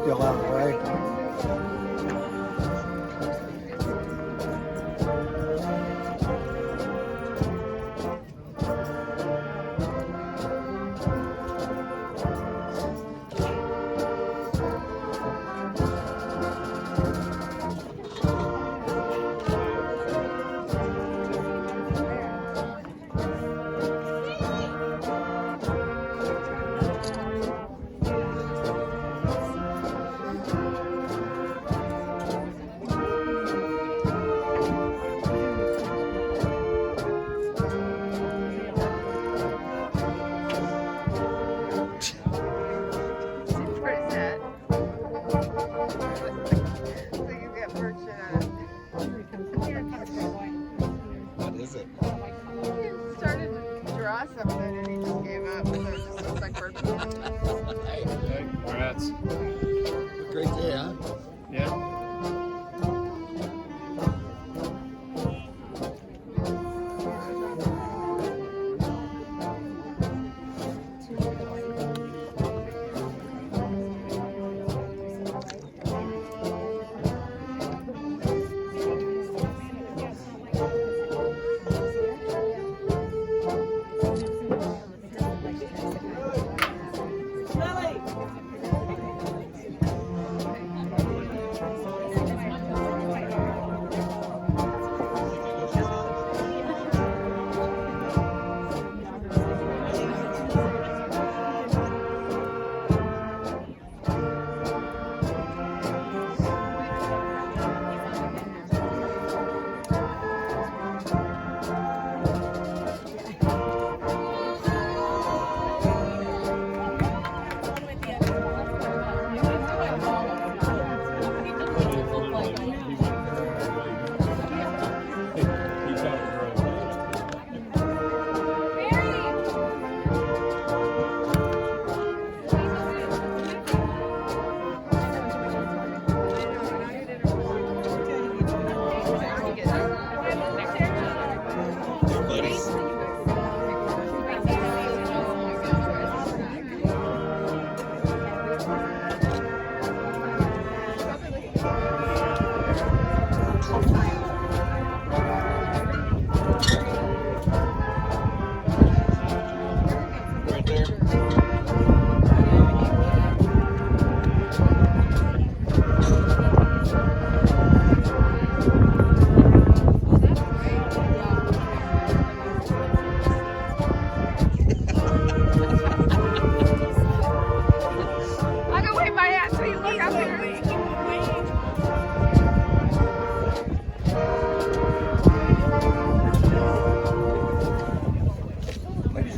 still out of the way. What is it? He started to draw something and he just gave up. So it just looks like purple. Hey, congrats. Great day, huh? Yeah.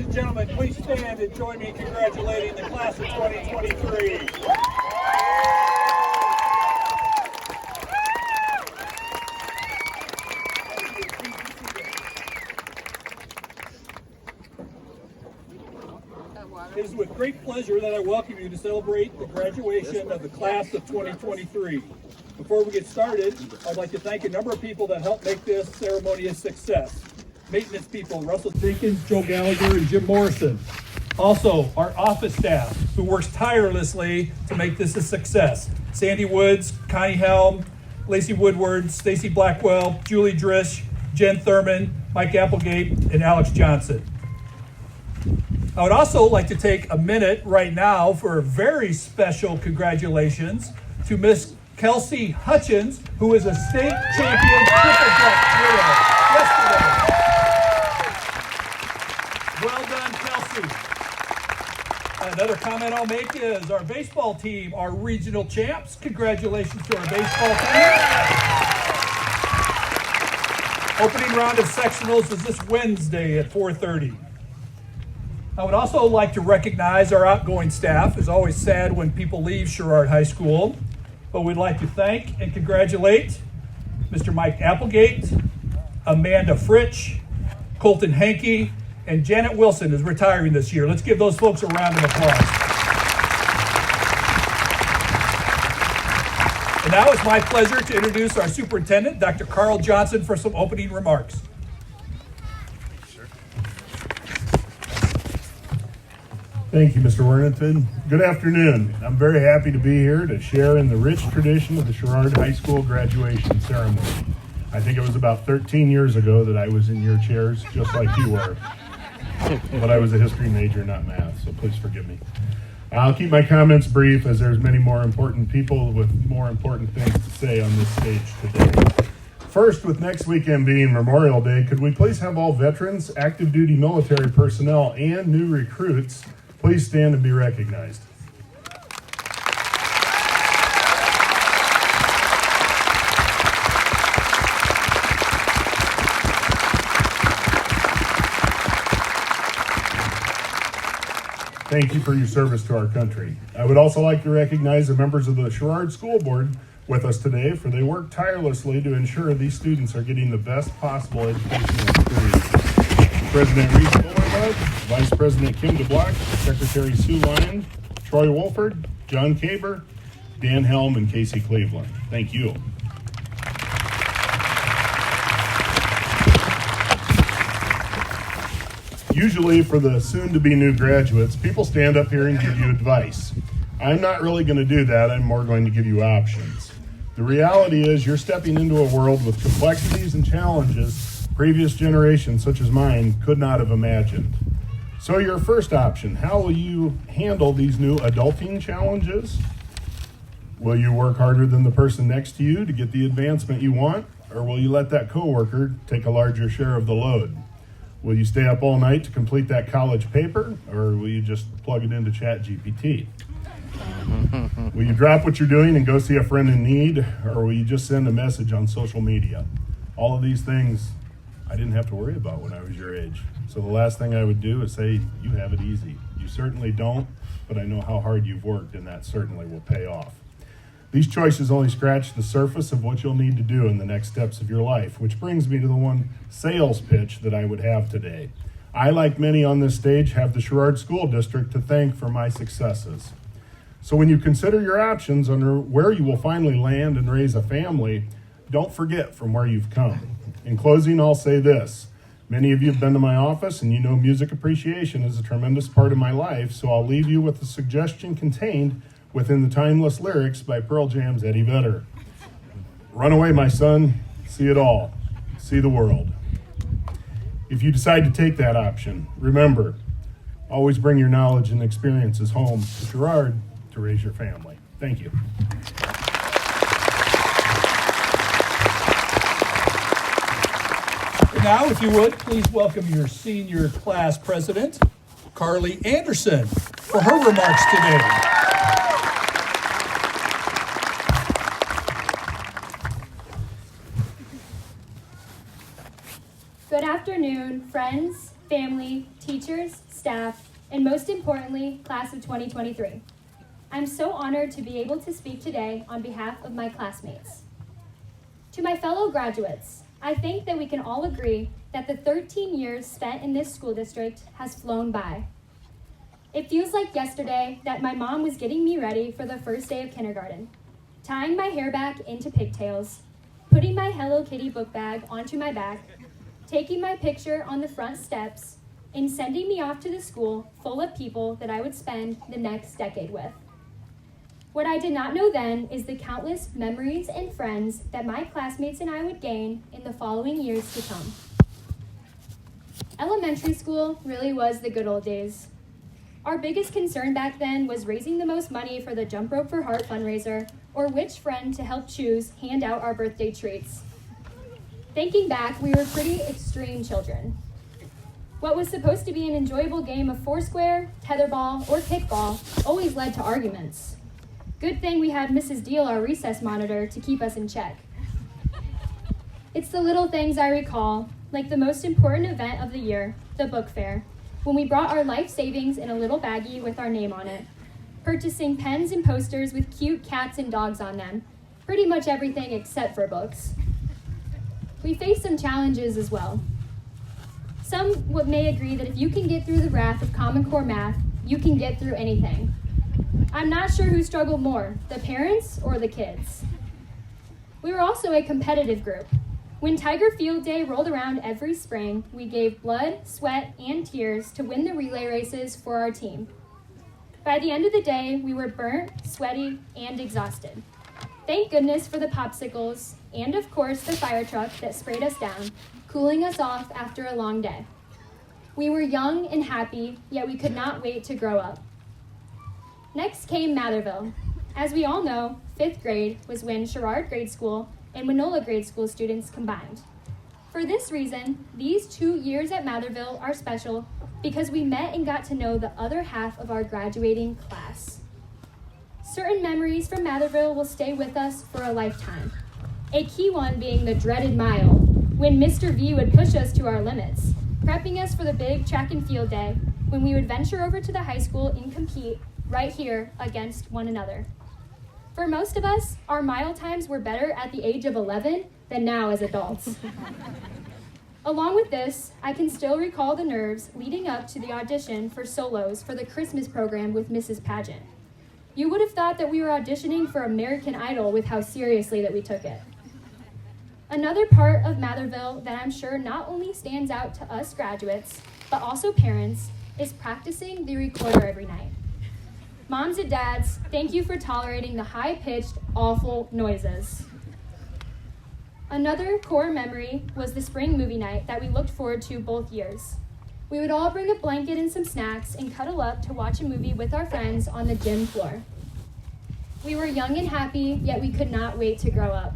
Gentlemen, please stand and join me in congratulating the class of 2023. It is with great pleasure that I welcome you to celebrate the graduation of the class of 2023. Before we get started, I'd like to thank a number of people that helped make this ceremony a success. Maintenance people, Russell Jenkins, Joe Gallagher, and Jim Morrison. Also, our office staff, who works tirelessly to make this a success. Sandy Woods, Connie Helm, Lacey Woodward, Stacy Blackwell, Julie Drish, Jen Thurman, Mike Applegate, and Alex Johnson. I would also like to take a minute right now for a very special congratulations to Miss Kelsey Hutchins, who is a state champion triple jump widow yesterday. Well done, Kelsey. Another comment I'll make is our baseball team are regional champs. Congratulations to our baseball team. Opening round of sectionals is this Wednesday at 4:30. I would also like to recognize our outgoing staff. It's always sad when people leave Sherrard High School, but we'd like to thank and congratulate Mr. Mike Applegate, Amanda Fritsch, Colton Hankey, and Janet Wilson is retiring this year. Let's give those folks a round of applause. And now it's my pleasure to introduce our superintendent, Dr. Carl Johnson, for some opening remarks. Thank you, Mr. Worthington. Good afternoon. I'm very happy to be here to share in the rich tradition of the Sherrard High School graduation ceremony. I think it was about 13 years ago that I was in your chairs, just like you were. But I was a history major, not math, so please forgive me. I'll keep my comments brief as there's many more important people with more important things to say on this stage today. First, with next weekend being Memorial Day, could we please have all veterans, active duty military personnel, and new recruits please stand and be recognized. Thank you for your service to our country. I would also like to recognize the members of the Sherrard School Board with us today, for they work tirelessly to ensure these students are getting the best possible educational experience. President Reese Bullermud, Vice President Kim DeBlock, Secretary Sue Lyon, Troy Wolford, John Caber, Dan Helm, and Casey Cleveland. Thank you. Usually for the soon-to-be new graduates, people stand up here and give you advice. I'm not really going to do that. I'm more going to give you options. The reality is you're stepping into a world with complexities and challenges previous generations, such as mine, could not have imagined. So your first option, how will you handle these new adulting challenges? Will you work harder than the person next to you to get the advancement you want? Or will you let that coworker take a larger share of the load? Will you stay up all night to complete that college paper? Or will you just plug it into ChatGPT? Will you drop what you're doing and go see a friend in need? Or will you just send a message on social media? All of these things I didn't have to worry about when I was your age. So the last thing I would do is say, you have it easy. You certainly don't, but I know how hard you've worked, and that certainly will pay off. These choices only scratch the surface of what you'll need to do in the next steps of your life, which brings me to the one sales pitch that I would have today. I, like many on this stage, have the Sherrard School District to thank for my successes. So when you consider your options on where you will finally land and raise a family, don't forget from where you've come. In closing, I'll say this. Many of you have been to my office, and you know music appreciation is a tremendous part of my life, so I'll leave you with a suggestion contained within the timeless lyrics by Pearl Jam's Eddie Vedder. Run away, my son. See it all. See the world. If you decide to take that option, remember, always bring your knowledge and experiences home to Sherrard to raise your family. Thank you. Now, if you would, please welcome your senior class president, Carly Anderson, for her remarks today. Good afternoon, friends, family, teachers, staff, and most importantly, class of 2023. I'm so honored to be able to speak today on behalf of my classmates. To my fellow graduates, I think that we can all agree that the 13 years spent in this school district has flown by. It feels like yesterday that my mom was getting me ready for the first day of kindergarten, tying my hair back into pigtails, putting my Hello Kitty book bag onto my back, taking my picture on the front steps, and sending me off to the school full of people that I would spend the next decade with. What I did not know then is the countless memories and friends that my classmates and I would gain in the following years to come. Elementary school really was the good old days. Our biggest concern back then was raising the most money for the Jump Rope for Heart fundraiser, or which friend to help choose hand out our birthday treats. Thinking back, we were pretty extreme children. What was supposed to be an enjoyable game of foursquare, tetherball, or kickball always led to arguments. Good thing we had Mrs. Deal, our recess monitor, to keep us in check. It's the little things I recall, like the most important event of the year, the book fair, when we brought our life savings in a little baggie with our name on it, purchasing pens and posters with cute cats and dogs on them, pretty much everything except for books. We faced some challenges as well. Some may agree that if you can get through the wrath of Common Core math, you can get through anything. I'm not sure who struggled more, the parents or the kids. We were also a competitive group. When Tiger Field Day rolled around every spring, we gave blood, sweat, and tears to win the relay races for our team. By the end of the day, we were burnt, sweaty, and exhausted. Thank goodness for the popsicles and, of course, the fire truck that sprayed us down, cooling us off after a long day. We were young and happy, yet we could not wait to grow up. Next came Matherville. As we all know, 5th grade was when Sherrard Grade School and Winona Grade School students combined. For this reason, these 2 years at Matherville are special because we met and got to know the other half of our graduating class. Certain memories from Matherville will stay with us for a lifetime. A key one being the dreaded mile, when Mr. V would push us to our limits, prepping us for the big track and field day, when we would venture over to the high school and compete right here against one another. For most of us, our mile times were better at the age of 11 than now as adults. Along with this, I can still recall the nerves leading up to the audition for solos for the Christmas program with Mrs. Pageant. You would have thought that we were auditioning for American Idol with how seriously that we took it. Another part of Matherville that I'm sure not only stands out to us graduates, but also parents, is practicing the recorder every night. Moms and dads, thank you for tolerating the high-pitched, awful noises. Another core memory was the spring movie night that we looked forward to both years. We would all bring a blanket and some snacks and cuddle up to watch a movie with our friends on the gym floor. We were young and happy, yet we could not wait to grow up.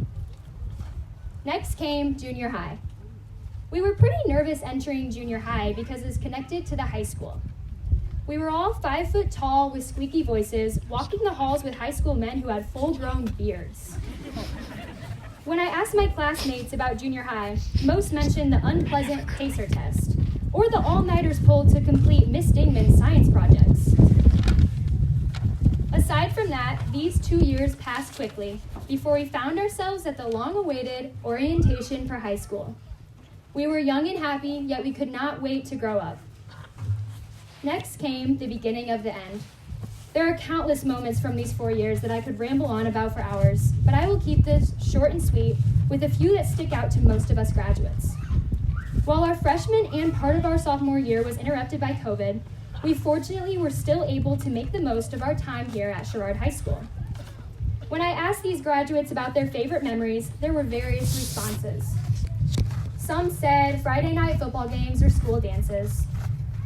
Next came junior high. We were pretty nervous entering junior high because it's connected to the high school. We were all 5 foot tall with squeaky voices, walking the halls with high school men who had full-grown beards. When I asked my classmates about junior high, most mentioned the unpleasant pacer test, or the all-nighters pulled to complete Miss Dingman's science projects. Aside from that, these 2 years passed quickly before we found ourselves at the long-awaited orientation for high school. We were young and happy, yet we could not wait to grow up. Next came the beginning of the end. There are countless moments from these 4 years that I could ramble on about for hours, but I will keep this short and sweet with a few that stick out to most of us graduates. While our freshman and part of our sophomore year was interrupted by COVID, we fortunately were still able to make the most of our time here at Sherrard High School. When I asked these graduates about their favorite memories, there were various responses. Some said Friday night football games or school dances.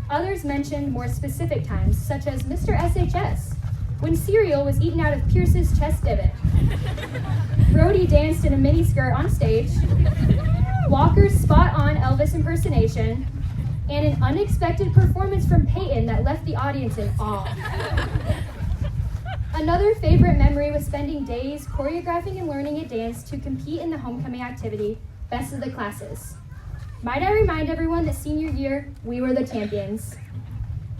Others mentioned more specific times, such as Mr. SHS, when cereal was eaten out of Pierce's chest divot. Brody danced in a miniskirt on stage, Walker's spot-on Elvis impersonation, and an unexpected performance from Peyton that left the audience in awe. Another favorite memory was spending days choreographing and learning a dance to compete in the homecoming activity, Best of the Classes. Might I remind everyone that senior year, we were the champions.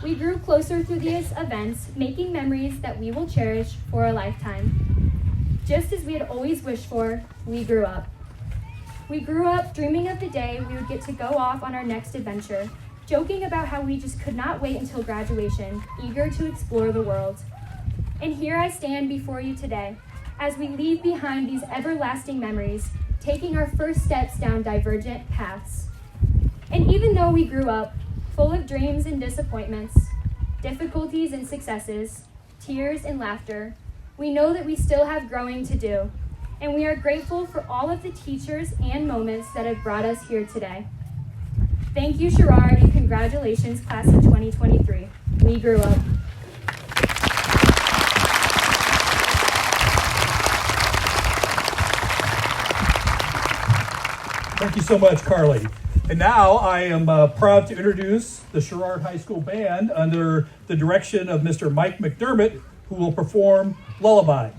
We grew closer through these events, making memories that we will cherish for a lifetime. Just as we had always wished for, we grew up. We grew up dreaming of the day we would get to go off on our next adventure, joking about how we just could not wait until graduation, eager to explore the world. And here I stand before you today, as we leave behind these everlasting memories, taking our first steps down divergent paths. And even though we grew up, full of dreams and disappointments, difficulties and successes, tears and laughter, we know that we still have growing to do, and we are grateful for all of the teachers and moments that have brought us here today. Thank you, Sherrard, and congratulations, class of 2023. We grew up. Thank you so much, Carly. And now I am proud to introduce the Sherrard High School Band under the direction of Mr. Mike McDermott, who will perform Lullaby.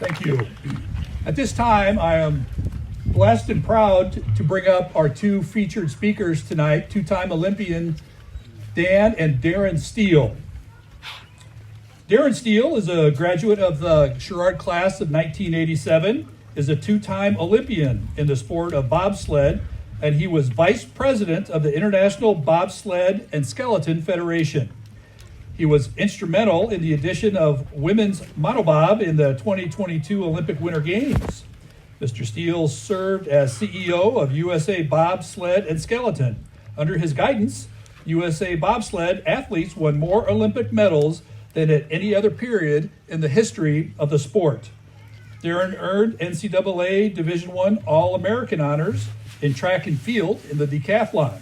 Thank you. At this time, I am blessed and proud to bring up our two featured speakers tonight, two-time Olympian Dan and Darren Steele. Darren Steele is a graduate of the Sherrard class of 1987, is a two-time Olympian in the sport of bobsled, and he was vice president of the International Bobsled and Skeleton Federation. He was instrumental in the addition of women's monobob in the 2022 Olympic Winter Games. Mr. Steele served as CEO of USA Bobsled and Skeleton. Under his guidance, USA Bobsled athletes won more Olympic medals than at any other period in the history of the sport. Darren earned NCAA Division I All-American honors in track and field in the decathlon.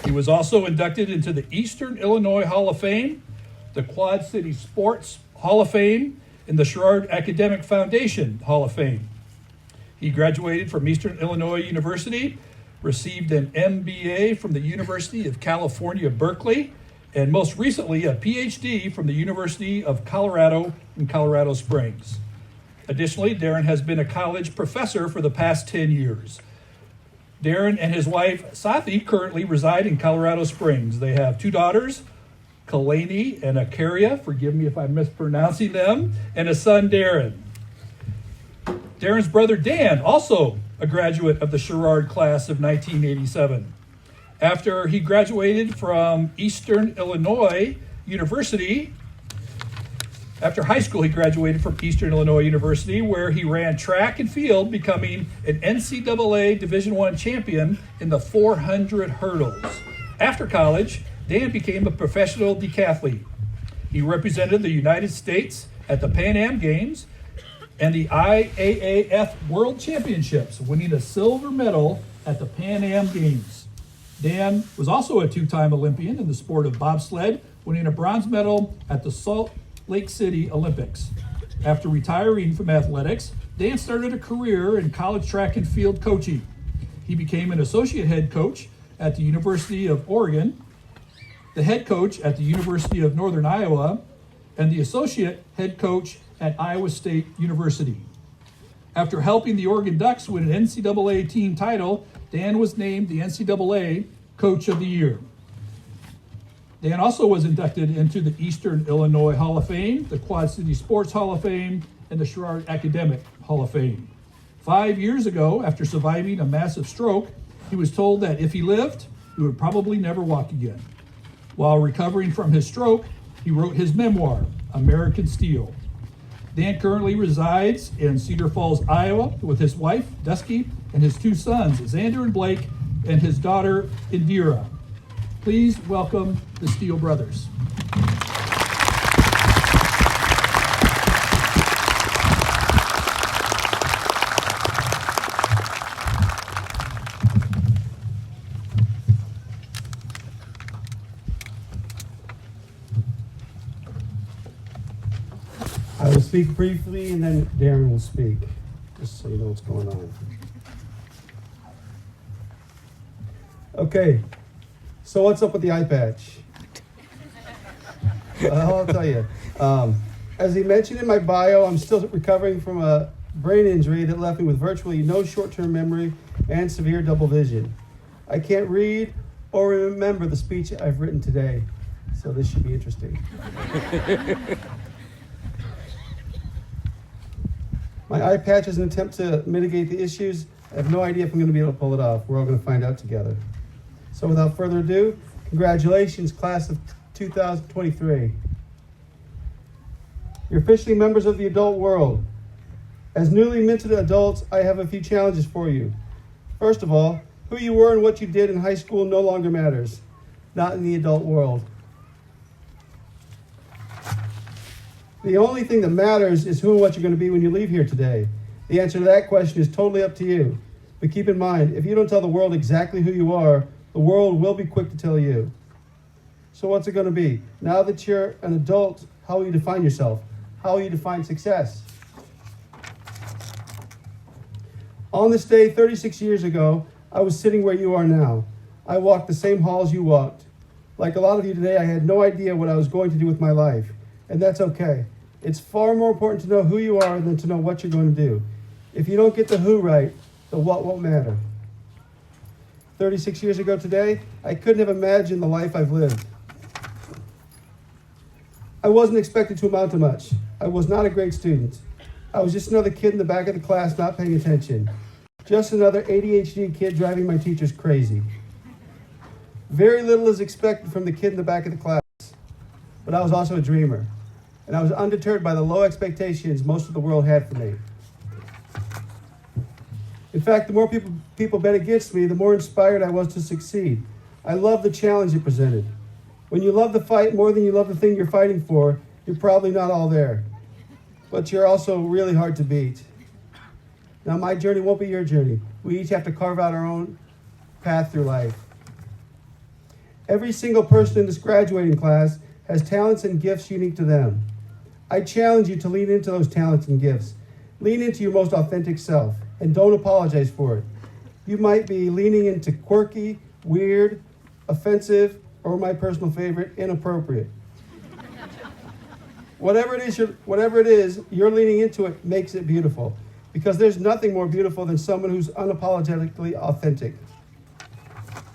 He was also inducted into the Eastern Illinois Hall of Fame, the Quad City Sports Hall of Fame, and the Sherrard Academic Foundation Hall of Fame. He graduated from Eastern Illinois University, received an MBA from the University of California, Berkeley, and most recently a PhD from the University of Colorado in Colorado Springs. Additionally, Darren has been a college professor for the past 10 years. Darren and his wife, Sathi, currently reside in Colorado Springs. They have two daughters, Kalani and Akaria, forgive me if I'm mispronouncing them, and a son, Darren. Darren's brother, Dan, also a graduate of the Sherrard class of 1987. After he graduated from Eastern Illinois University, after high school, he graduated from Eastern Illinois University, where he ran track and field, becoming an NCAA Division I champion in the 400 hurdles. After college, Dan became a professional decathlete. He represented the United States at the Pan Am Games and the IAAF World Championships, winning a silver medal at the Pan Am Games. Dan was also a two-time Olympian in the sport of bobsled, winning a bronze medal at the Salt Lake City Olympics. After retiring from athletics, Dan started a career in college track and field coaching. He became an associate head coach at the University of Oregon, the head coach at the University of Northern Iowa, and the associate head coach at Iowa State University. After helping the Oregon Ducks win an NCAA team title, Dan was named the NCAA Coach of the Year. Dan also was inducted into the Eastern Illinois Hall of Fame, the Quad City Sports Hall of Fame, and the Sherrard Academic Hall of Fame. 5 years ago, after surviving a massive stroke, he was told that if he lived, he would probably never walk again. While recovering from his stroke, he wrote his memoir, American Steel. Dan currently resides in Cedar Falls, Iowa, with his wife, Dusky, and his two sons, Xander and Blake, and his daughter, Indira. Please welcome the Steele brothers. I will speak briefly and then Darren will speak, just so you know what's going on. Okay, so what's up with the eye patch? Well, I'll tell you. As he mentioned in my bio, I'm still recovering from a brain injury that left me with virtually no short-term memory and severe double vision. I can't read or remember the speech I've written today, so this should be interesting. My eye patch is an attempt to mitigate the issues. I have no idea if I'm going to be able to pull it off. We're all going to find out together. So without further ado, congratulations, class of 2023. You're officially members of the adult world. As newly minted adults, I have a few challenges for you. First of all, who you were and what you did in high school no longer matters. Not in the adult world. The only thing that matters is who and what you're going to be when you leave here today. The answer to that question is totally up to you. But keep in mind, if you don't tell the world exactly who you are, the world will be quick to tell you. So what's it going to be? Now that you're an adult, how will you define yourself? How will you define success? On this day 36 years ago, I was sitting where you are now. I walked the same halls you walked. Like a lot of you today, I had no idea what I was going to do with my life. And that's okay. It's far more important to know who you are than to know what you're going to do. If you don't get the who right, the what won't matter. 36 years ago today, I couldn't have imagined the life I've lived. I wasn't expected to amount to much. I was not a great student. I was just another kid in the back of the class not paying attention. Just another ADHD kid driving my teachers crazy. Very little is expected from the kid in the back of the class, but I was also a dreamer, and I was undeterred by the low expectations most of the world had for me. In fact, the more people bet against me, the more inspired I was to succeed. I loved the challenge it presented. When you love the fight more than you love the thing you're fighting for, you're probably not all there. But you're also really hard to beat. Now, my journey won't be your journey. We each have to carve out our own path through life. Every single person in this graduating class has talents and gifts unique to them. I challenge you to lean into those talents and gifts. Lean into your most authentic self, and don't apologize for it. You might be leaning into quirky, weird, offensive, or my personal favorite, inappropriate. Whatever it is you're leaning into it makes it beautiful, because there's nothing more beautiful than someone who's unapologetically authentic.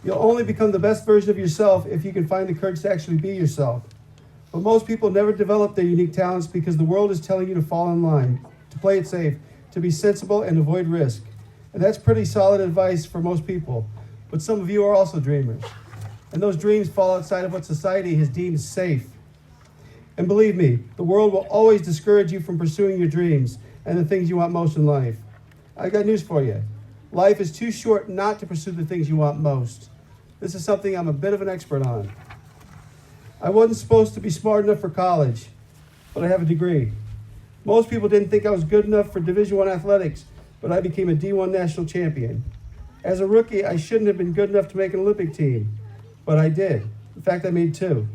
You'll only become the best version of yourself if you can find the courage to actually be yourself. But most people never develop their unique talents because the world is telling you to fall in line, to play it safe, to be sensible and avoid risk. And that's pretty solid advice for most people. But some of you are also dreamers. And those dreams fall outside of what society has deemed safe. And believe me, the world will always discourage you from pursuing your dreams and the things you want most in life. I got news for you. Life is too short not to pursue the things you want most. This is something I'm a bit of an expert on. I wasn't supposed to be smart enough for college, but I have a degree. Most people didn't think I was good enough for Division I athletics, but I became a D1 national champion. As a rookie, I shouldn't have been good enough to make an Olympic team, but I did. In fact, I made 2.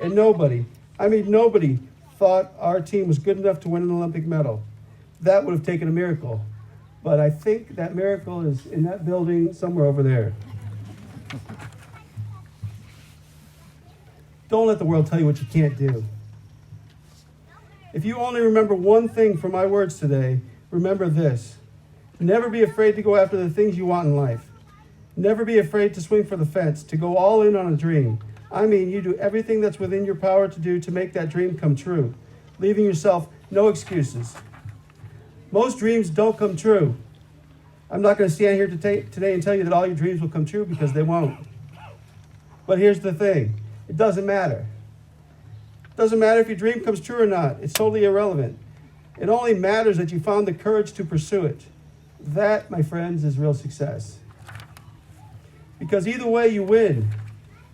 And nobody thought our team was good enough to win an Olympic medal. That would have taken a miracle. But I think that miracle is in that building somewhere over there. Don't let the world tell you what you can't do. If you only remember one thing from my words today, remember this. Never be afraid to go after the things you want in life. Never be afraid to swing for the fence, to go all in on a dream. I mean, you do everything that's within your power to do to make that dream come true, leaving yourself no excuses. Most dreams don't come true. I'm not going to stand here today and tell you that all your dreams will come true, because they won't. But here's the thing. It doesn't matter. It doesn't matter if your dream comes true or not. It's totally irrelevant. It only matters that you found the courage to pursue it. That, my friends, is real success. Because either way, you win.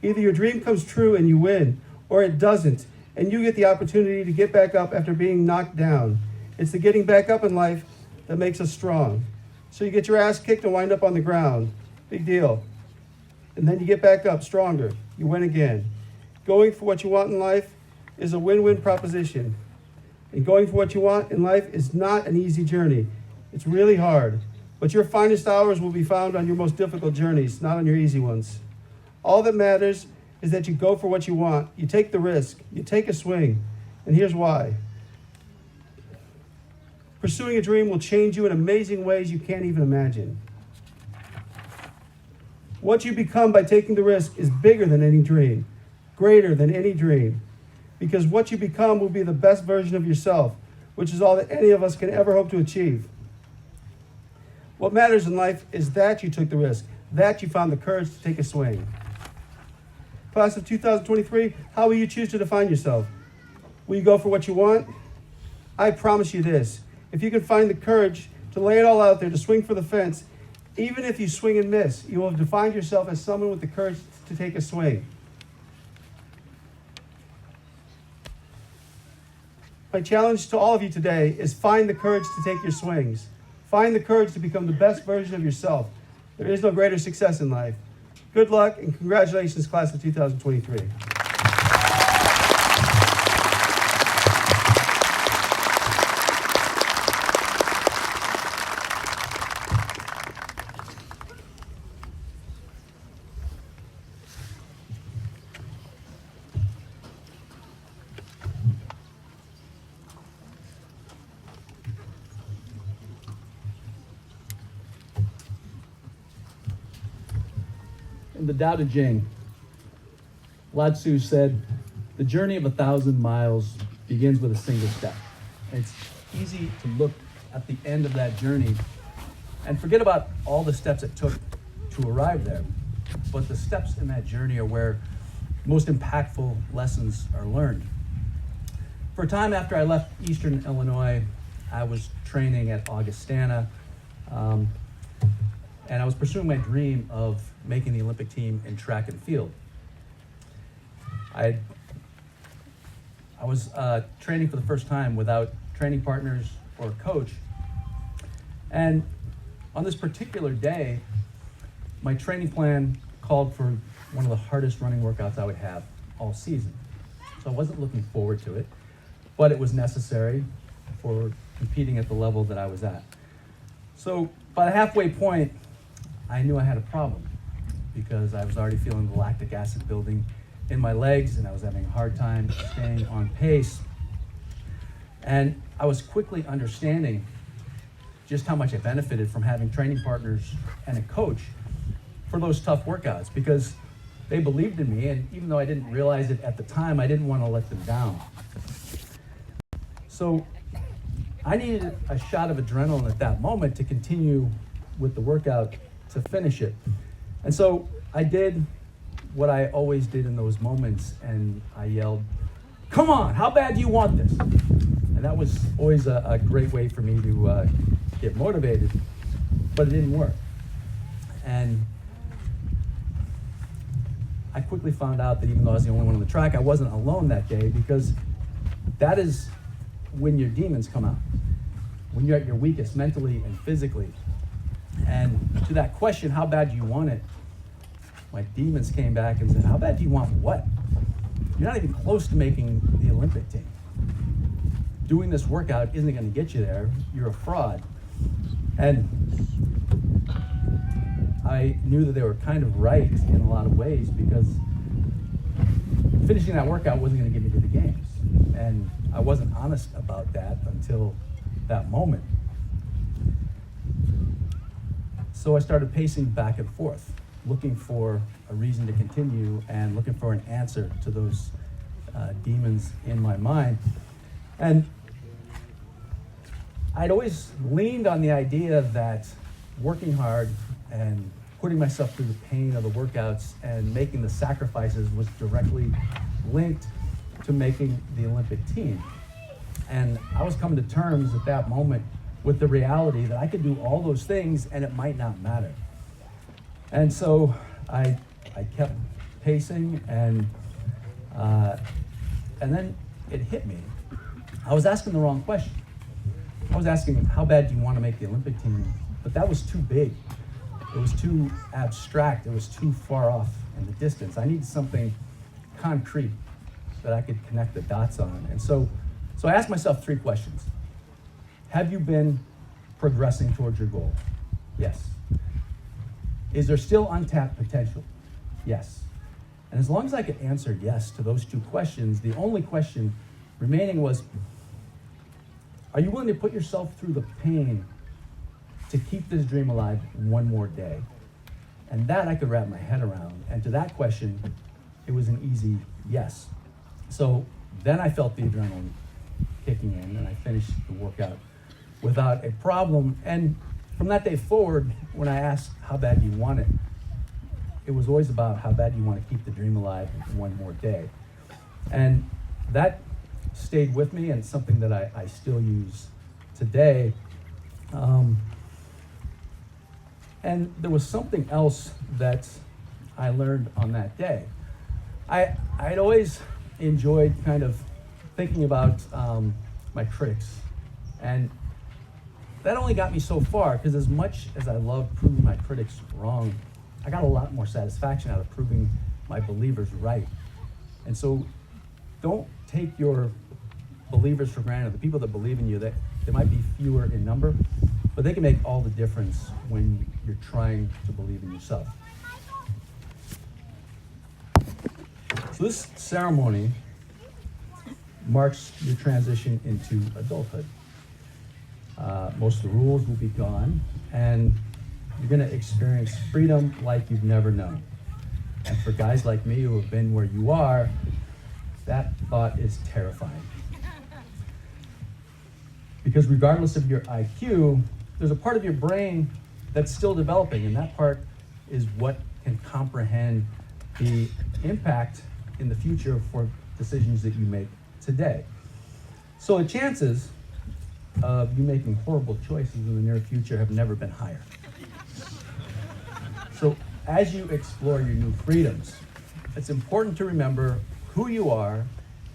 Either your dream comes true and you win, or it doesn't, and you get the opportunity to get back up after being knocked down. It's the getting back up in life that makes us strong. So you get your ass kicked and wind up on the ground. Big deal. And then you get back up stronger. You win again. Going for what you want in life is a win-win proposition. And going for what you want in life is not an easy journey. It's really hard. But your finest hours will be found on your most difficult journeys, not on your easy ones. All that matters is that you go for what you want. You take the risk. You take a swing. And here's why. Pursuing a dream will change you in amazing ways you can't even imagine. What you become by taking the risk is bigger than any dream, greater than any dream, because what you become will be the best version of yourself, which is all that any of us can ever hope to achieve. What matters in life is that you took the risk, that you found the courage to take a swing. Class of 2023, how will you choose to define yourself? Will you go for what you want? I promise you this. If you can find the courage to lay it all out there, to swing for the fence, even if you swing and miss, you will have defined yourself as someone with the courage to take a swing. My challenge to all of you today is find the courage to take your swings. Find the courage to become the best version of yourself. There is no greater success in life. Good luck and congratulations, class of 2023. In the Tao Te Ching, Lao Tzu said, "The journey of 1,000 miles begins with a single step." And it's easy to look at the end of that journey and forget about all the steps it took to arrive there. But the steps in that journey are where most impactful lessons are learned. For a time after I left Eastern Illinois, I was training at Augustana, and I was pursuing my dream of making the Olympic team in track and field. I was training for the first time without training partners or a coach. And on this particular day, my training plan called for one of the hardest running workouts I would have all season. So I wasn't looking forward to it, but it was necessary for competing at the level that I was at. So by the halfway point, I knew I had a problem because I was already feeling the lactic acid building in my legs and I was having a hard time staying on pace. And I was quickly understanding just how much I benefited from having training partners and a coach for those tough workouts, because they believed in me, and even though I didn't realize it at the time, I didn't want to let them down. So I needed a shot of adrenaline at that moment to continue with the workout, to finish it. And so I did what I always did in those moments, and I yelled, "Come on, how bad do you want this?" And that was always a great way for me to get motivated, but it didn't work. And I quickly found out that even though I was the only one on the track, I wasn't alone that day, because that is when your demons come out, when you're at your weakest mentally and physically. And to that question, how bad do you want it? My demons came back and said, "How bad do you want what? You're not even close to making the Olympic team. Doing this workout isn't going to get you there. You're a fraud." And I knew that they were kind of right in a lot of ways, because finishing that workout wasn't going to get me to the games. And I wasn't honest about that until that moment. So I started pacing back and forth, looking for a reason to continue and looking for an answer to those demons in my mind. And I'd always leaned on the idea that working hard and putting myself through the pain of the workouts and making the sacrifices was directly linked to making the Olympic team. And I was coming to terms at that moment with the reality that I could do all those things and it might not matter. And so I kept pacing, and then it hit me. I was asking the wrong question. I was asking, how bad do you want to make the Olympic team? But that was too big. It was too abstract. It was too far off in the distance. I needed something concrete that I could connect the dots on. And so I asked myself 3 questions. Have you been progressing towards your goal? Yes. Is there still untapped potential? Yes. And as long as I could answer yes to those 2 questions, the only question remaining was, are you willing to put yourself through the pain to keep this dream alive one more day? And that I could wrap my head around. And to that question, it was an easy yes. So then I felt the adrenaline kicking in, and I finished the workout without a problem. And from that day forward, when I asked how bad do you want it, it was always about how bad do you want to keep the dream alive one more day. And that stayed with me, and it's something that I still use today. And there was something else that I learned on that day. I'd always enjoyed kind of thinking about my critics, and that only got me so far, because as much as I love proving my critics wrong, I got a lot more satisfaction out of proving my believers right. And so don't take your believers for granted. The people that believe in you, they might be fewer in number, but they can make all the difference when you're trying to believe in yourself. So this ceremony marks your transition into adulthood. Most of the rules will be gone, and you're going to experience freedom like you've never known. And for guys like me who have been where you are, that thought is terrifying. Because regardless of your IQ, there's a part of your brain that's still developing, and that part is what can comprehend the impact in the future for decisions that you make today. So the chances of you making horrible choices in the near future have never been higher. So as you explore your new freedoms, it's important to remember who you are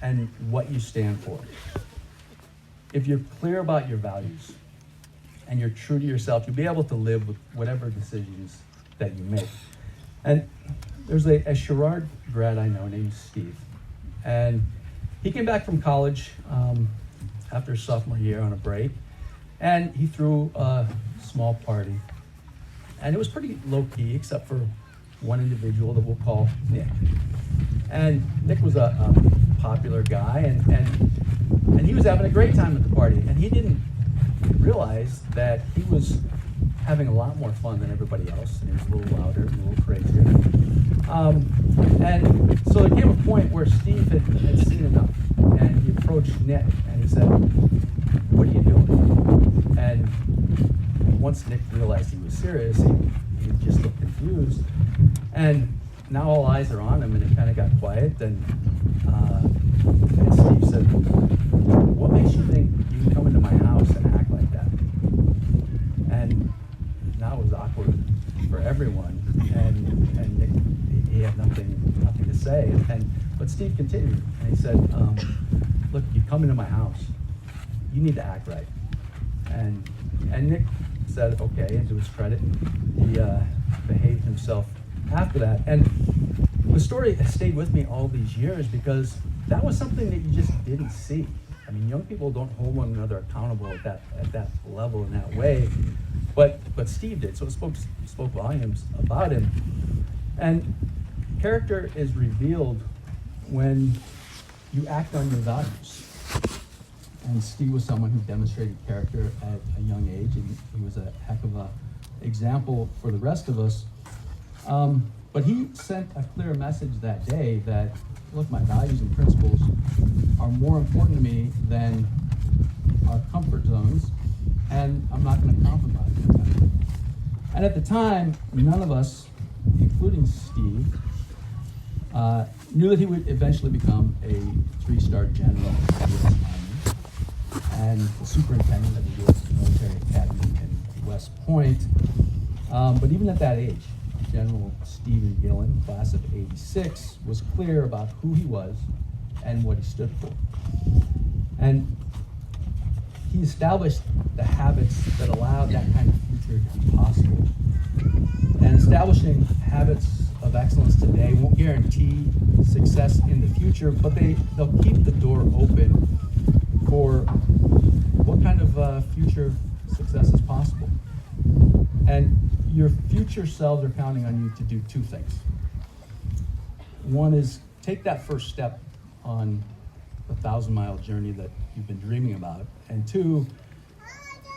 and what you stand for. If you're clear about your values and you're true to yourself, you'll be able to live with whatever decisions that you make. And there's a Sherrard grad I know named Steve, and he came back from college after his sophomore year on a break, and he threw a small party. And it was pretty low-key, except for one individual that we'll call Nick. And Nick was a popular guy, and he was having a great time at the party. And he didn't realize that he was having a lot more fun than everybody else. And he was a little louder, a little crazier. And so there came a point where Steve had seen enough. And he approached Nick, and he said, "What are you doing?" And once Nick realized he was serious, he just looked confused. And now all eyes are on him, and it kind of got quiet. And Steve said, "What makes you think you can come into my house and act like that?" And now it was awkward for everyone. And Nick, he had nothing to say. But Steve continued, and he said, "Look, you come into my house, you need to act right." And Nick said, okay, and to his credit, he behaved himself after that. And the story has stayed with me all these years because that was something that you just didn't see. I mean, young people don't hold one another accountable at that level in that way, but Steve did, so it spoke volumes about him. And character is revealed when you act on your values. And Steve was someone who demonstrated character at a young age, and he was a heck of an example for the rest of us. But he sent a clear message that day that, look, my values and principles are more important to me than our comfort zones, and I'm not going to compromise with them. And at the time, none of us, including Steve, knew that he would eventually become a 3-star general in the U.S. Army and the superintendent of the U.S. Military Academy in West Point. But even at that age, General Stephen Gillen, class of '86, was clear about who he was and what he stood for. And he established the habits that allowed that kind of future to be possible. And establishing habits of excellence today won't guarantee success in the future, but they'll keep the door open for what kind of future success is possible. And your future selves are counting on you to do two things. One is take that first step on the 1,000-mile journey that you've been dreaming about. And two,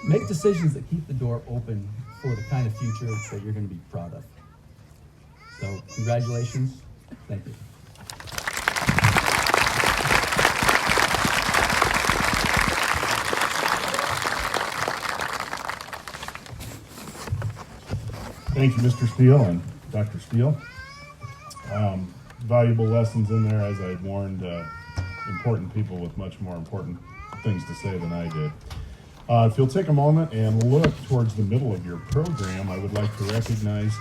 make decisions that keep the door open for the kind of future that you're going to be proud of. So congratulations. Thank you. Thank you, Mr. Steele and Dr. Steele. Valuable lessons in there, as I had warned, important people with much more important things to say than I did. If you'll take a moment and look towards the middle of your program, I would like to recognize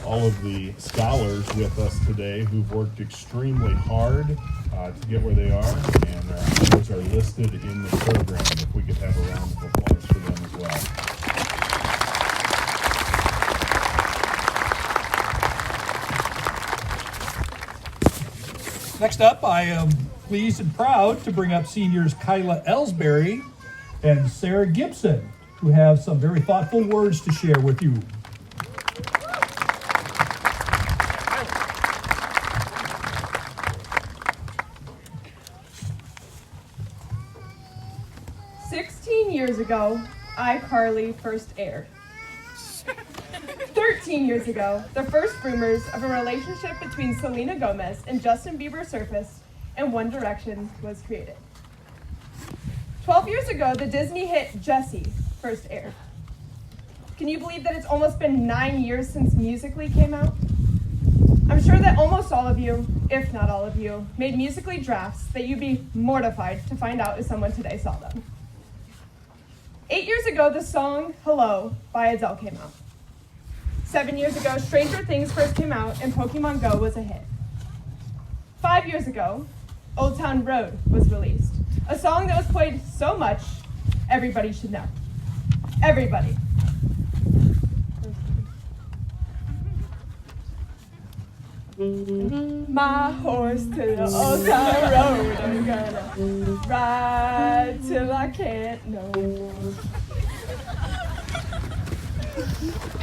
all of the scholars with us today who've worked extremely hard to get where they are, and those are listed in the program. If we could have a round of applause for them as well. Next up, I am pleased and proud to bring up seniors Kyla Ellsbury and Sarah Gibson, who have some very thoughtful words to share with you. "16 years ago, I, Carly, first aired. 13 years ago, the first rumors of a relationship between Selena Gomez and Justin Bieber surfaced, and One Direction was created. 12 years ago, the Disney hit Jessie first aired. Can you believe that it's almost been 9 years since Musical.ly came out? I'm sure that almost all of you, if not all of you, made Musical.ly drafts that you'd be mortified to find out if someone today saw them. 8 years ago, the song Hello by Adele came out. 7 years ago, Stranger Things first came out and Pokemon Go was a hit. 5 years ago, Old Town Road was released, a song that was played so much, everybody should know. Everybody. My horse to the old town road, I'm gonna ride till I can't no more.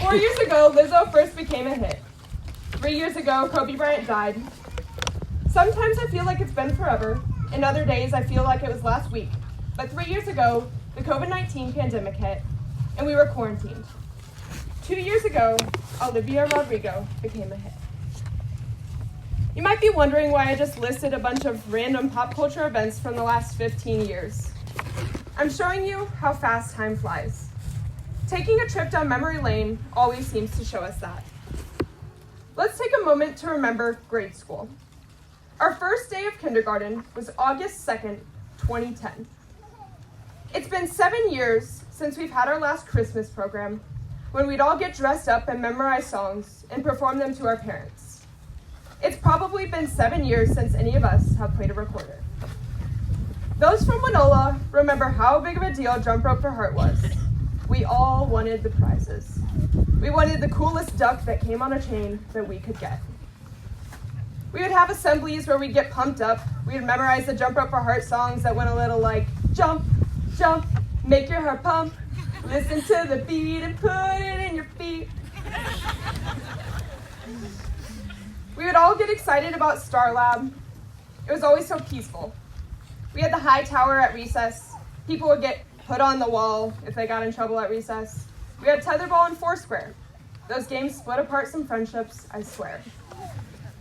4 years ago, Lizzo first became a hit. 3 years ago, Kobe Bryant died. Sometimes I feel like it's been forever, and other days I feel like it was last week. But 3 years ago, the COVID-19 pandemic hit, and we were quarantined. 2 years ago, Olivia Rodrigo became a hit. You might be wondering why I just listed a bunch of random pop culture events from the last 15 years. I'm showing you how fast time flies. Taking a trip down memory lane always seems to show us that. Let's take a moment to remember grade school. Our first day of kindergarten was August 2nd, 2010. It's been 7 years since we've had our last Christmas program, when we'd all get dressed up and memorize songs and perform them to our parents. It's probably been 7 years since any of us have played a recorder. Those from Winola remember how big of a deal Jump Rope for Heart was. We all wanted the prizes. We wanted the coolest duck that came on a chain that we could get. We would have assemblies where we'd get pumped up. We would memorize the Jump Rope for Heart songs that went a little like, jump, jump, make your heart pump, listen to the beat and put it in your feet. We would all get excited about Star Lab. It was always so peaceful. We had the high tower at recess. People would get put on the wall if they got in trouble at recess. We had tetherball and Foursquare. Those games split apart some friendships, I swear.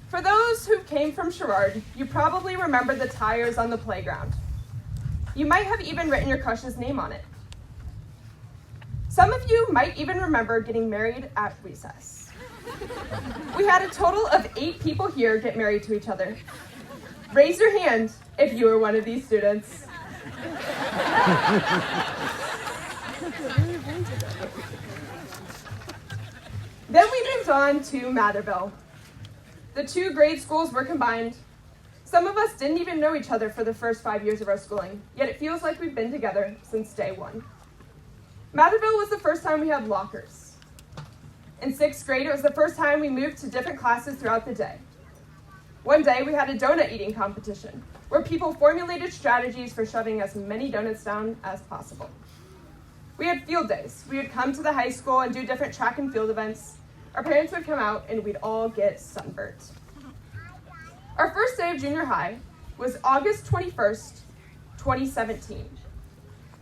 For those who came from Sherrard, you probably remember the tires on the playground. You might have even written your crush's name on it. Some of you might even remember getting married at recess. We had a total of 8 people here get married to each other. Raise your hand if you were one of these students. Then we moved on to Matherville. The 2 grade schools were combined. Some of us didn't even know each other for the first 5 years of our schooling, yet it feels like we've been together since day one. Matherville was the first time we had lockers. In 6th grade, it was the first time we moved to different classes throughout the day. One day, we had a donut eating competition, where people formulated strategies for shoving as many donuts down as possible. We had field days. We would come to the high school and do different track and field events. Our parents would come out, and we'd all get sunburnt. Our first day of junior high was August 21st, 2017.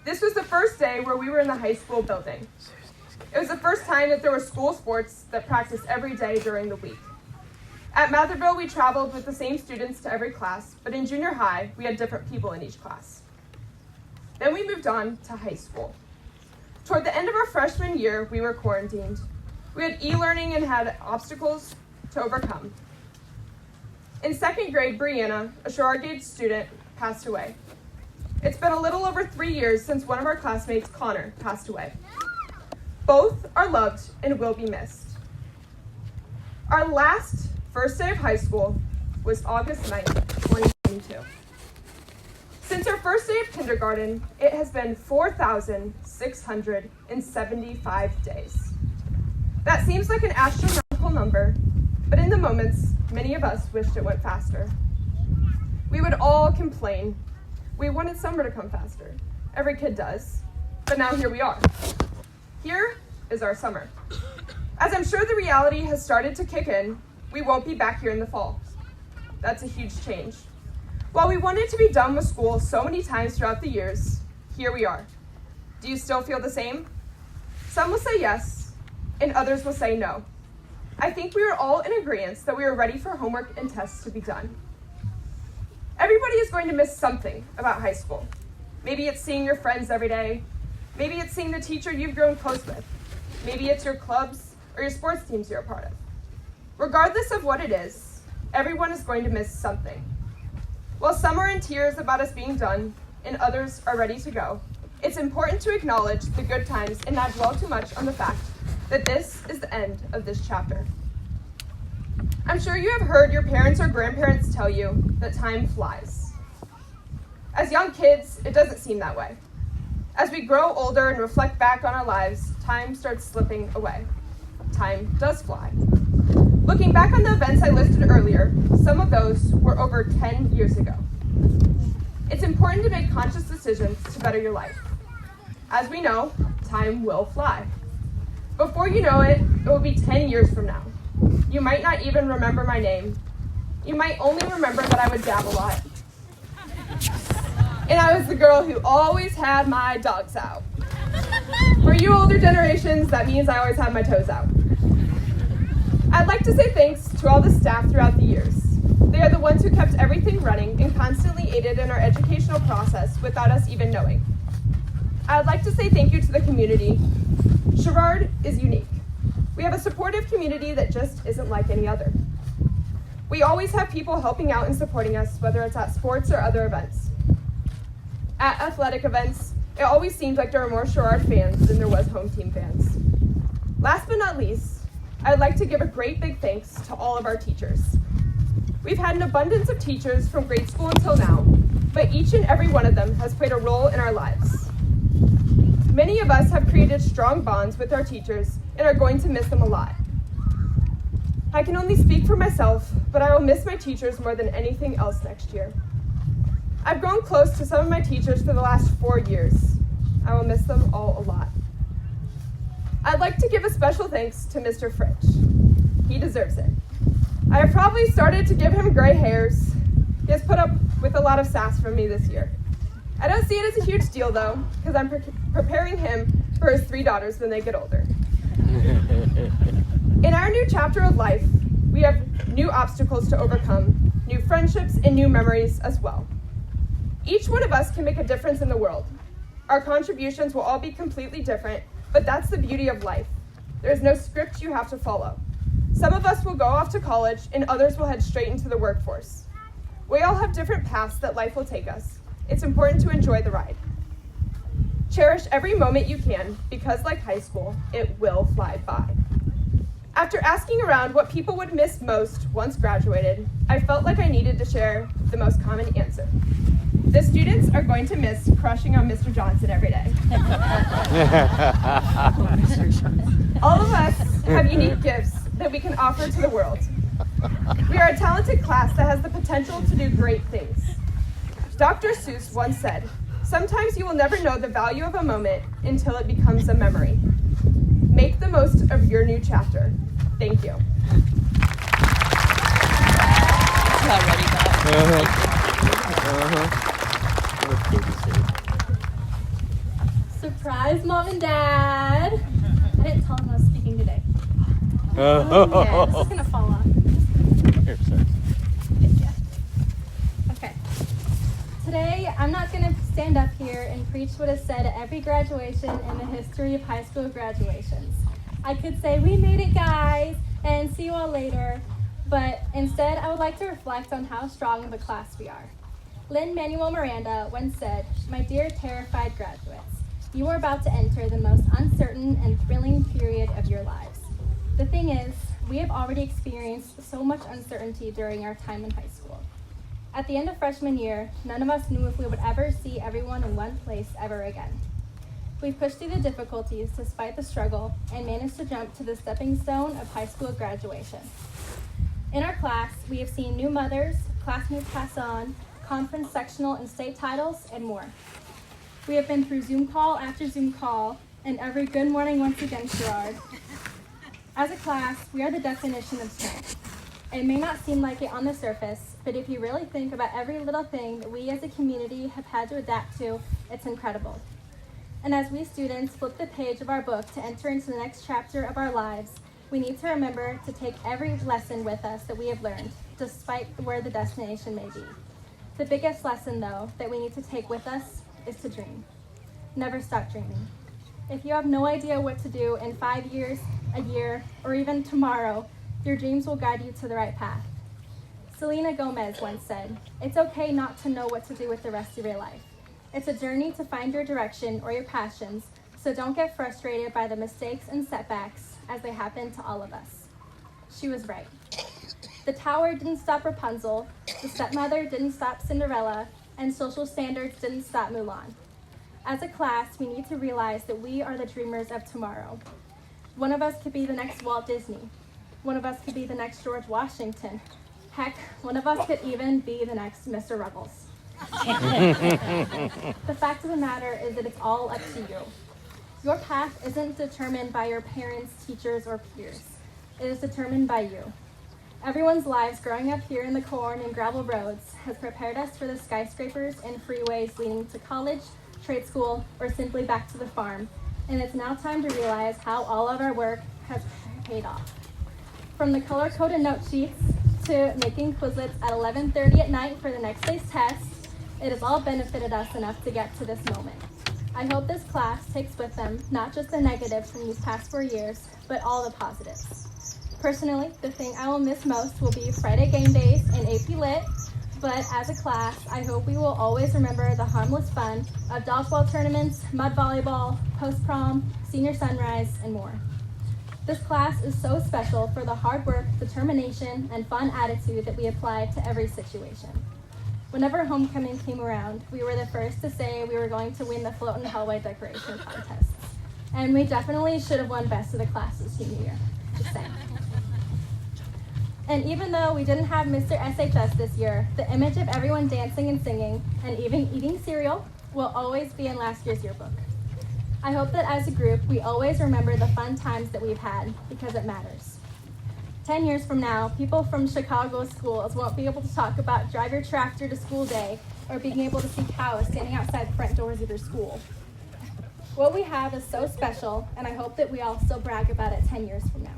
This was the first day where we were in the high school building. It was the first time that there were school sports that practiced every day during the week. At Matherville, we traveled with the same students to every class, but in junior high, we had different people in each class. Then we moved on to high school. Toward the end of our freshman year, we were quarantined. We had e-learning and had obstacles to overcome. In 2nd grade, Brianna, a Sherrard student, passed away. It's been a little over 3 years since one of our classmates, Connor, passed away. Both are loved and will be missed. Our last first day of high school was August 9th, 2022. Since our first day of kindergarten, it has been 4,675 days. That seems like an astronomical number, but in the moments, many of us wished it went faster. We would all complain. We wanted summer to come faster. Every kid does. But now here we are. Here is our summer. As I'm sure the reality has started to kick in, we won't be back here in the fall. That's a huge change. While we wanted to be done with school so many times throughout the years, here we are. Do you still feel the same? Some will say yes, and others will say no. I think we are all in agreement that we are ready for homework and tests to be done. Everybody is going to miss something about high school. Maybe it's seeing your friends every day. Maybe it's seeing the teacher you've grown close with. Maybe it's your clubs or your sports teams you're a part of. Regardless of what it is, everyone is going to miss something. While some are in tears about us being done and others are ready to go, it's important to acknowledge the good times and not dwell too much on the fact that this is the end of this chapter. I'm sure you have heard your parents or grandparents tell you that time flies. As young kids, it doesn't seem that way. As we grow older and reflect back on our lives, time starts slipping away. Time does fly. Looking back on the events I listed earlier, some of those were over 10 years ago. It's important to make conscious decisions to better your life. As we know, time will fly. Before you know it, it will be 10 years from now. You might not even remember my name. You might only remember that I would dab a lot. And I was the girl who always had my dogs out. For you older generations, that means I always had my toes out. I'd like to say thanks to all the staff throughout the years. They are the ones who kept everything running and constantly aided in our educational process without us even knowing. I'd like to say thank you to the community. Sherrard is unique. We have a supportive community that just isn't like any other. We always have people helping out and supporting us, whether it's at sports or other events. At athletic events, it always seemed like there were more Sherrard fans than there was home team fans. Last but not least, I'd like to give a great big thanks to all of our teachers. We've had an abundance of teachers from grade school until now, but each and every one of them has played a role in our lives. Many of us have created strong bonds with our teachers and are going to miss them a lot. I can only speak for myself, but I will miss my teachers more than anything else next year. I've grown close to some of my teachers for the last 4 years. I will miss them all a lot. I'd like to give a special thanks to Mr. Fritsch. He deserves it. I have probably started to give him gray hairs. He has put up with a lot of sass from me this year. I don't see it as a huge deal though, because I'm preparing him for his 3 daughters when they get older. In our new chapter of life, we have new obstacles to overcome, new friendships, and new memories as well. Each one of us can make a difference in the world. Our contributions will all be completely different, but that's the beauty of life. There's no script you have to follow. Some of us will go off to college, and others will head straight into the workforce. We all have different paths that life will take us. It's important to enjoy the ride. Cherish every moment you can, because like high school, it will fly by. After asking around what people would miss most once graduated, I felt like I needed to share the most common answer. The students are going to miss crushing on Mr. Johnson every day. All of us have unique gifts that we can offer to the world. We are a talented class that has the potential to do great things. Dr. Seuss once said, "Sometimes you will never know the value of a moment until it becomes a memory." Make the most of your new chapter. Thank you. Surprise, Mom and Dad. I didn't tell them I was speaking today. Yeah, this is gonna fall off. Okay. Today, I'm not gonna stand up here and preach what is said at every graduation in the history of high school graduations. I could say, "We made it, guys," and see you all later. But instead, I would like to reflect on how strong of a class we are. Lin-Manuel Miranda once said, "My dear terrified graduates, you are about to enter the most uncertain and thrilling period of your lives." The thing is, we have already experienced so much uncertainty during our time in high school. At the end of freshman year, none of us knew if we would ever see everyone in one place ever again. We pushed through the difficulties despite the struggle and managed to jump to the stepping stone of high school graduation. In our class, we have seen new mothers, classmates pass on, conference, sectional, and state titles, and more. We have been through Zoom call after Zoom call, and every good morning once again, Sherrard. As a class, we are the definition of strength. It may not seem like it on the surface, but if you really think about every little thing that we as a community have had to adapt to, it's incredible. And as we students flip the page of our book to enter into the next chapter of our lives, we need to remember to take every lesson with us that we have learned, despite where the destination may be. The biggest lesson, though, that we need to take with us is to dream. Never stop dreaming. If you have no idea what to do in 5 years, a year, or even tomorrow, your dreams will guide you to the right path. Selena Gomez once said, "It's okay not to know what to do with the rest of your life. It's a journey to find your direction or your passions, so don't get frustrated by the mistakes and setbacks as they happen to all of us." She was right. The tower didn't stop Rapunzel, the stepmother didn't stop Cinderella, and social standards didn't stop Mulan. As a class, we need to realize that we are the dreamers of tomorrow. One of us could be the next Walt Disney. One of us could be the next George Washington. Heck, one of us could even be the next Mr. Ruggles. The fact of the matter is that it's all up to you. Your path isn't determined by your parents, teachers, or peers. It is determined by you. Everyone's lives growing up here in the corn and gravel roads has prepared us for the skyscrapers and freeways leading to college, trade school, or simply back to the farm. And it's now time to realize how all of our work has paid off. From the color-coded note sheets to making Quizlets at 11:30 at night for the next day's test, it has all benefited us enough to get to this moment. I hope this class takes with them not just the negatives from these past 4 years, but all the positives. Personally, the thing I will miss most will be Friday game days and AP Lit, but as a class, I hope we will always remember the harmless fun of dodgeball tournaments, mud volleyball, post-prom, senior sunrise, and more. This class is so special for the hard work, determination, and fun attitude that we apply to every situation. Whenever homecoming came around, we were the first to say we were going to win the float and hallway decoration contests. And we definitely should have won best of the classes senior year, just saying. And even though we didn't have Mr. SHS this year, the image of everyone dancing and singing, and even eating cereal, will always be in last year's yearbook. I hope that as a group, we always remember the fun times that we've had, because it matters. 10 years from now, people from Chicago schools won't be able to talk about drive your tractor to school day, or being able to see cows standing outside the front doors of their school. What we have is so special, and I hope that we all still brag about it 10 years from now.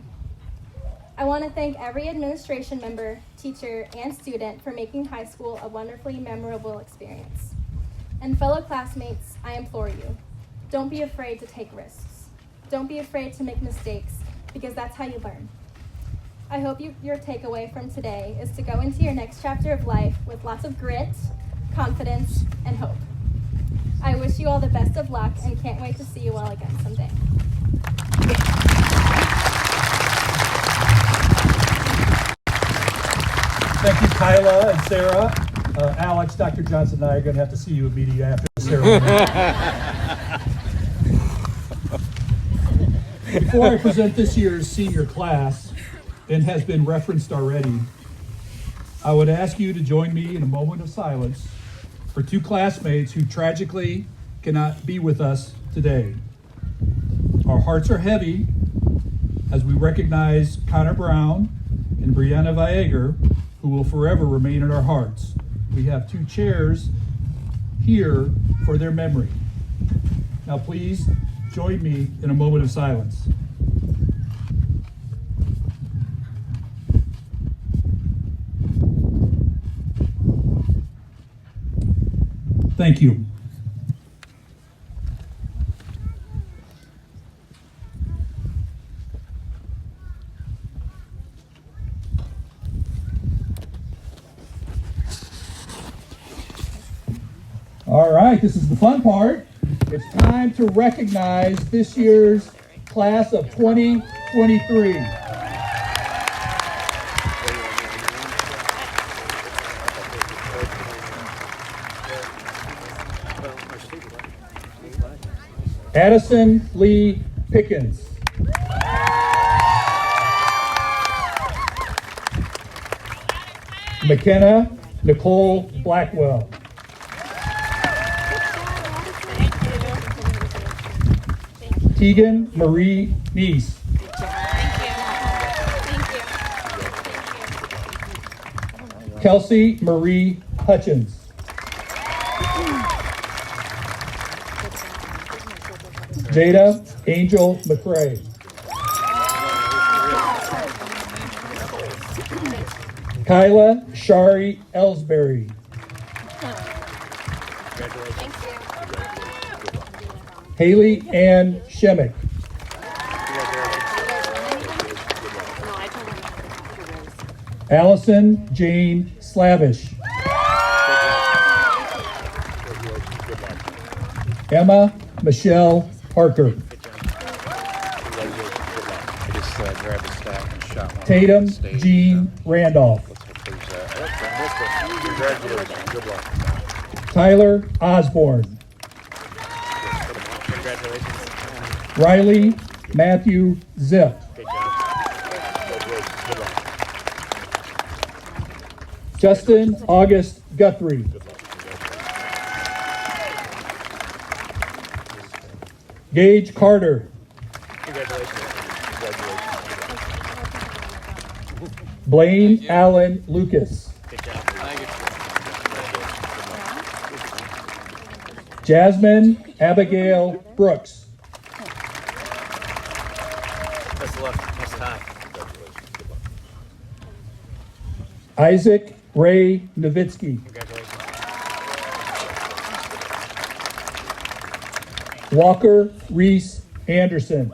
I want to thank every administration member, teacher, and student for making high school a wonderfully memorable experience. And fellow classmates, I implore you, don't be afraid to take risks. Don't be afraid to make mistakes, because that's how you learn. I hope your takeaway from today is to go into your next chapter of life with lots of grit, confidence, and hope. I wish you all the best of luck and can't wait to see you all again someday. Thank you, Kyla and Sarah. Alex, Dr. Johnson and I are going to have to see you immediately after the ceremony. Before I present this year's senior class, and has been referenced already, I would ask you to join me in a moment of silence for two classmates who tragically cannot be with us today. Our hearts are heavy as we recognize Connor Brown and Brianna Viager, who will forever remain in our hearts. We have two chairs here for their memory. Now please join me in a moment of silence. Thank you. All right, this is the fun part. It's time to recognize this year's class of 2023. Addison Lee Pickens. McKenna Nicole Blackwell. Tegan Marie Neese. Kelsey Marie Hutchins. Jada Angel McCrae. Kyla Shari Ellsbury. Haley Ann Shemick. Allison Jane Slavish. Emma Michelle Parker. Tatum Jean Randolph. Tyler Osborne. Riley Matthew Zip. Justin August Guthrie. Gage Carter. Blaine Allen Lucas. Jasmine Abigail Brooks. Isaac Ray Nowitzki. Walker Reese Anderson.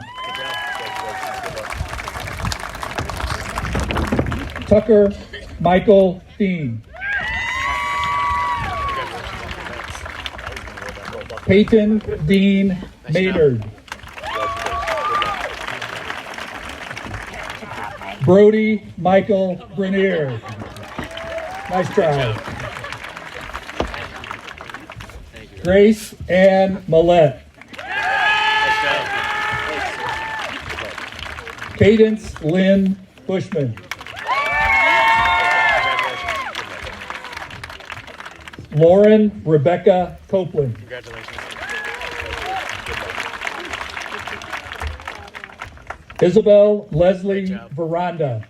Tucker Michael Dean. Peyton Dean Maynard. Brody Michael Grenier. Nice try. Grace Ann Millette. Cadence Lynn Bushman. Lauren Rebecca Copeland. Isabel Leslie Veranda.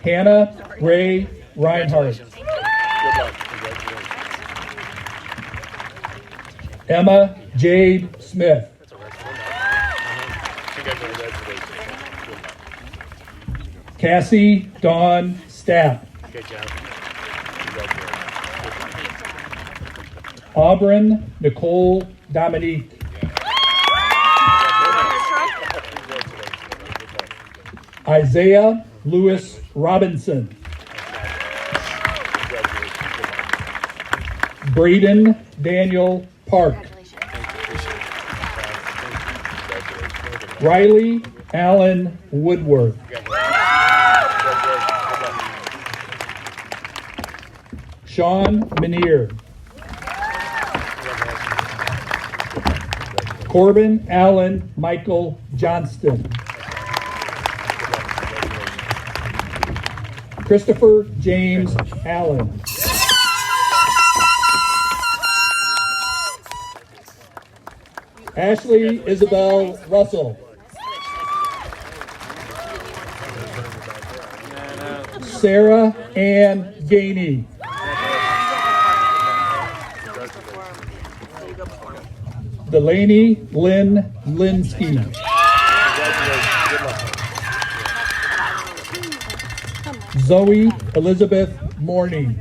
Hannah Ray Reinhardt. Emma Jade Smith. Cassie Dawn Stapp. Auburn Nicole Dominique. Isaiah Lewis Robinson. Braden Daniel Park. Riley Allen Woodworth. Sean Minier. Corbin Allen Michael Johnston. Christopher James Allen. Ashley Isabel Russell. Sarah Ann Gainey. Delaney Lynn Linsky. Zoe Elizabeth Morning.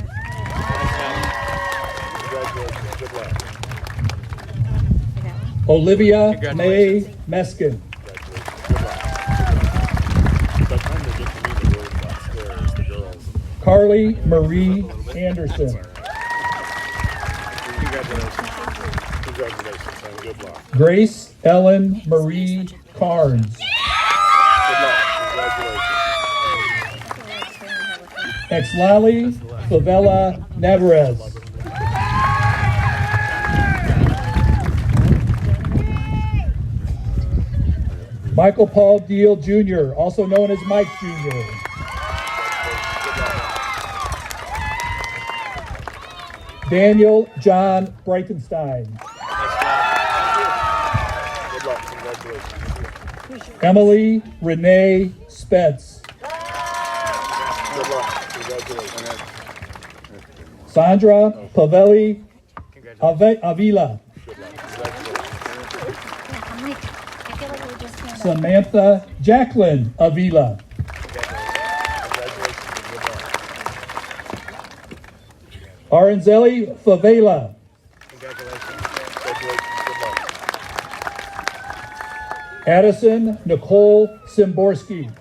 Olivia May Meskin. Carly Marie Anderson. Grace Ellen Marie Carnes. Exlali Favela Navarez. Michael Paul Deal Jr., also known as Mike Jr. Daniel John Breitenstein. Emily Renee Spence. Sandra Pavelli Avila. Samantha Jacqueline Avila. Aranzelli Favela. Addison Nicole Simborski.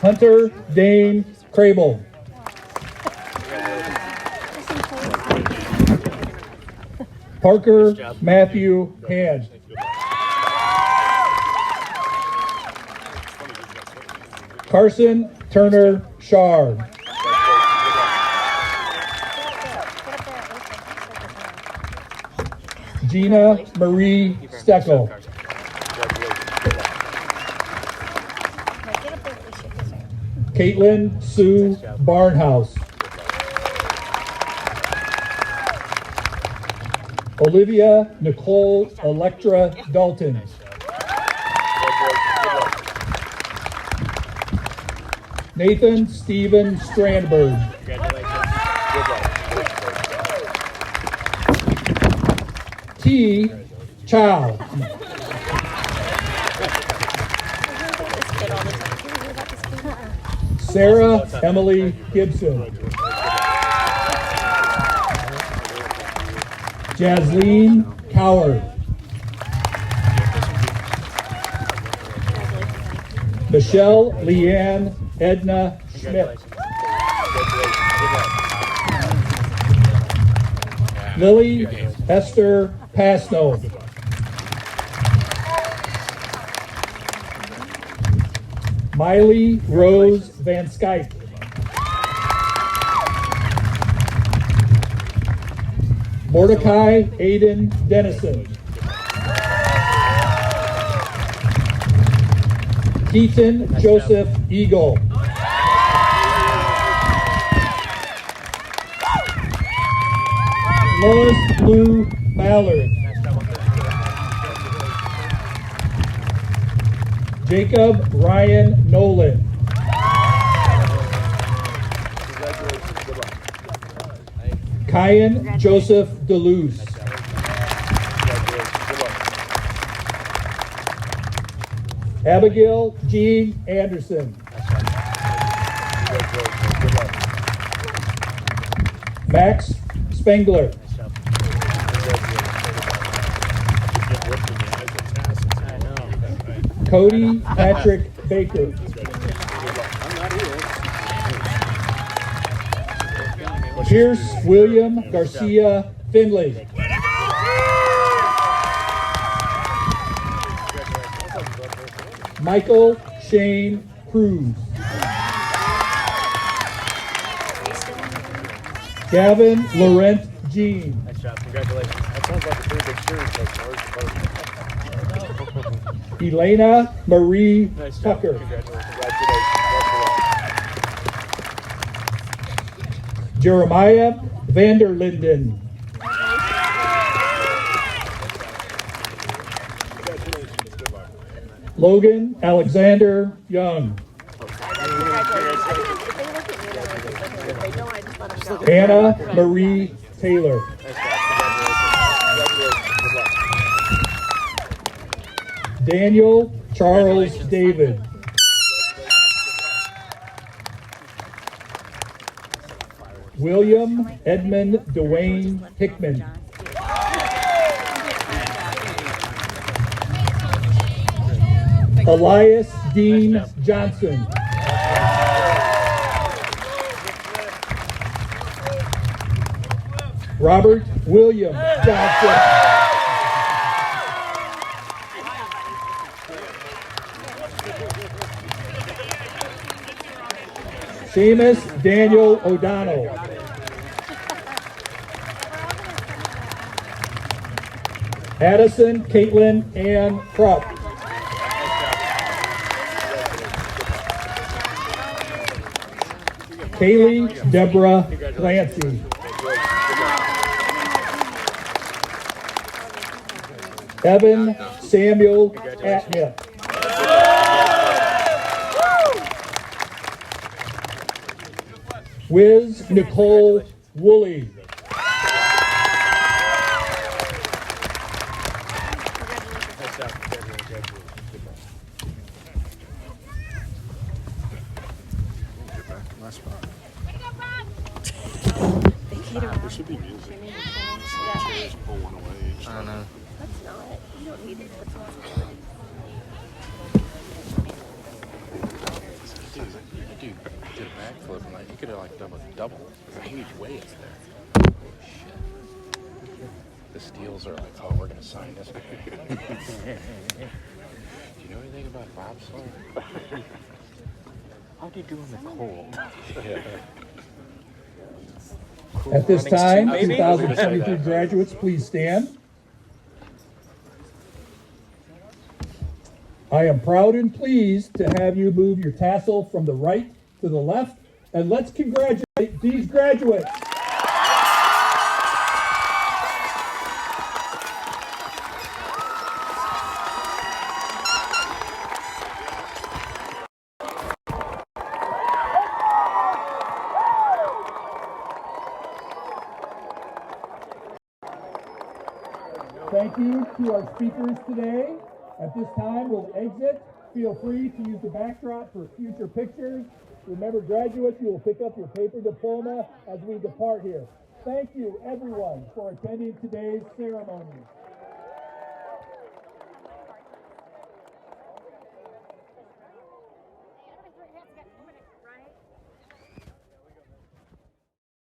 Hunter Dane Crable. Parker Matthew Hand. Carson Turner Sherrard. Gina Marie Steckel. Caitlin Sue Barnhouse. Olivia Nicole Electra Dalton. Nathan Stephen Strandberg. T. Chow. Sarah Emily Gibson. Jasleen Coward. Michelle Leanne Edna Schmidt. Lily Esther Pasno. Miley Rose Van Skype. Mordecai Aiden Dennison. Keaton Joseph Eagle. Lois Lou Ballard. Jacob Ryan Nolan. Kyan Joseph DeLuz. Abigail Jean Anderson. Max Spengler. Cody Patrick Baker. Pierce William Garcia Finley. Michael Shane Cruz. Gavin Laurent Jean. Nice job. Congratulations. That sounds like a pretty big series. Elena Marie Tucker. Congratulations. Jeremiah Vanderlinden. Logan Alexander Young. Anna Marie Taylor. Daniel Charles David. William Edmund Dwayne Hickman. Elias Dean Johnson. Robert William Johnson. Seamus Daniel O'Donnell. Addison Caitlin Ann Krupp. Kaylee Deborah Clancy. Evan Samuel Atnip. Wiz Nicole Woolley. There should be music. Chairs, pull one away. I don't know. That's not. You don't need it. Dude, did a backflip and like you could have like done a double. There's a huge wave there. Shit. The Steels are like, oh, we're gonna sign this guy. Do you know anything about bobsled? How'd he do in the cold? Yeah. At this time, 2023 graduates, please stand. I am proud and pleased to have you move your tassel from the right to the left, and let's congratulate these graduates. Thank you to our speakers today. At this time, we'll exit. Feel free to use the backdrop for future pictures. Remember, graduates, you will pick up your paper diploma as we depart here. Thank you, everyone, for attending today's ceremony.